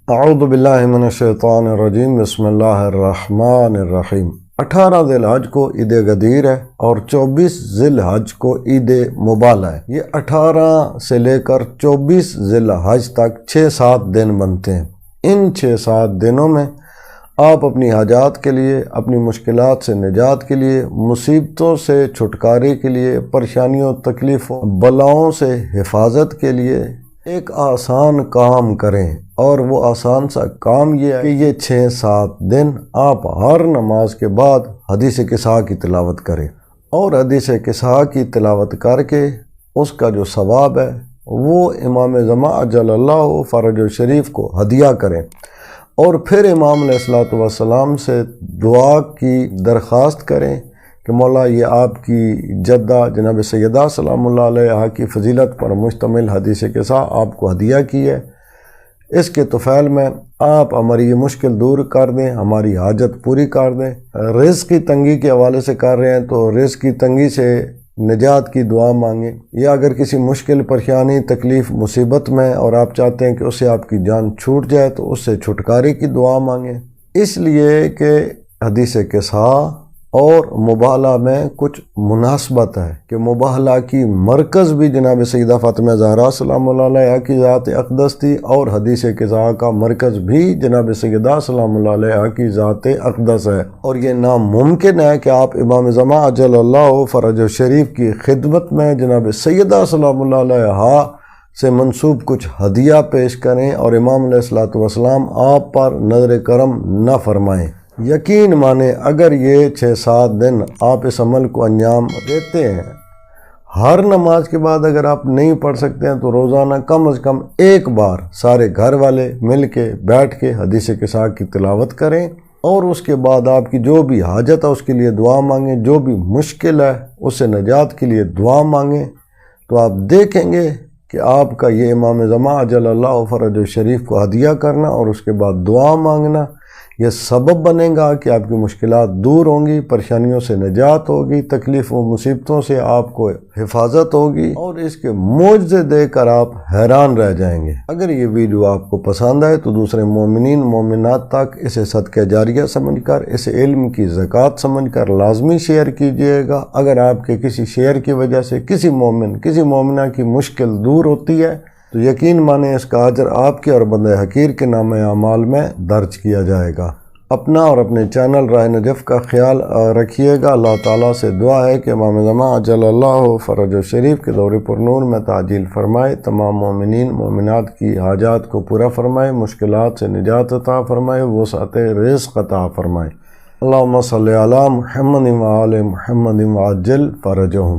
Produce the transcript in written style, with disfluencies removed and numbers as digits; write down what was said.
اعوذ باللہ من الشیطان الرجیم، بسم اللہ الرحمن الرحیم۔ 18 ذی الحج کو عید غدیر ہے اور 24 ذی الحج کو عید مبالہ ہے۔ یہ 18 سے لے کر 24 ذی الحج تک 6-7 دن بنتے ہیں۔ ان 6-7 دنوں میں آپ اپنی حاجات کے لیے، اپنی مشکلات سے نجات کے لیے، مصیبتوں سے چھٹکارے کے لیے، پریشانیوں، تکلیفوں، بلاؤں سے حفاظت کے لیے ایک آسان کام کریں، اور وہ آسان سا کام یہ ہے کہ یہ 6-7 دن آپ ہر نماز کے بعد حدیث قصہ کی تلاوت کریں، اور حدیث قصہ کی تلاوت کر کے اس کا جو ثواب ہے وہ امام زمان عجل اللہ فرجہ شریف کو ہدیہ کریں، اور پھر امام علیہ الصلوۃ والسلام سے دعا کی درخواست کریں کہ مولا یہ آپ کی جدہ جناب سیدہ سلام اللہ علیہ کی فضیلت پر مشتمل حدیث قصہ آپ کو ہدیہ کی ہے، اس کے طفیل میں آپ ہماری یہ مشکل دور کر دیں، ہماری حاجت پوری کر دیں۔ رزق کی تنگی کے حوالے سے کر رہے ہیں تو رزق کی تنگی سے نجات کی دعا مانگیں، یا اگر کسی مشکل، پریشانی، تکلیف، مصیبت میں اور آپ چاہتے ہیں کہ اس سے آپ کی جان چھوٹ جائے تو اس سے چھٹکارے کی دعا مانگیں، اس لیے کہ حدیث قصہ اور مبالہ میں کچھ مناسبت ہے کہ مبالہ کی مرکز بھی جناب سیدہ فاطمہ زہرا سلام اللہ علیہ کی ذات اقدس تھی، اور حدیث قصہ کا مرکز بھی جناب سیدہ سلام اللہ علیہ کی ذات اقدس ہے، اور یہ ناممکن ہے کہ آپ امام زمان عجل اللہ فرجہ شریف کی خدمت میں جناب سیدہ سلام اللہ علیہ سے منسوب کچھ ہدیہ پیش کریں اور امام علیہ الصلوۃ والسلام آپ پر نظر کرم نہ فرمائیں۔ یقین مانیں اگر یہ 6-7 دن آپ اس عمل کو انجام دیتے ہیں، ہر نماز کے بعد اگر آپ نہیں پڑھ سکتے ہیں تو روزانہ کم از کم ایک بار سارے گھر والے مل کے بیٹھ کے حدیث قصہ کی تلاوت کریں، اور اس کے بعد آپ کی جو بھی حاجت ہے اس کے لیے دعا مانگیں، جو بھی مشکل ہے اس سے نجات کے لیے دعا مانگیں، تو آپ دیکھیں گے کہ آپ کا یہ امام زمان عجل اللہ فرجہ شریف کو ہدیہ کرنا اور اس کے بعد دعا مانگنا یہ سبب بنے گا کہ آپ کی مشکلات دور ہوں گی، پریشانیوں سے نجات ہوگی، تکلیفوں مصیبتوں سے آپ کو حفاظت ہوگی، اور اس کے معجزے دیکھ کر آپ حیران رہ جائیں گے۔ اگر یہ ویڈیو آپ کو پسند آئے تو دوسرے مومنین مومنات تک اسے صدقہ جاریہ سمجھ کر، اسے علم کی زکوٰۃ سمجھ کر لازمی شیئر کیجئے گا۔ اگر آپ کے کسی شیئر کی وجہ سے کسی مومن، کسی مومنہ کی مشکل دور ہوتی ہے تو یقین مانیں اس کا اجر آپ کے اور بندہ حقیر کے نام اعمال میں درج کیا جائے گا۔ اپنا اور اپنے چینل راہ نجف کا خیال رکھیے گا۔ اللہ تعالیٰ سے دعا ہے کہ امام زمان عجل اللہ فرجہ شریف کے دور پر نور میں تعجیل فرمائے، تمام مومنین مومنات کی حاجات کو پورا فرمائے، مشکلات سے نجات عطا فرمائے، وسعت رزق عطا فرمائے۔ اللہم صلی علی محمد و آل محمد وعجل فرجہم۔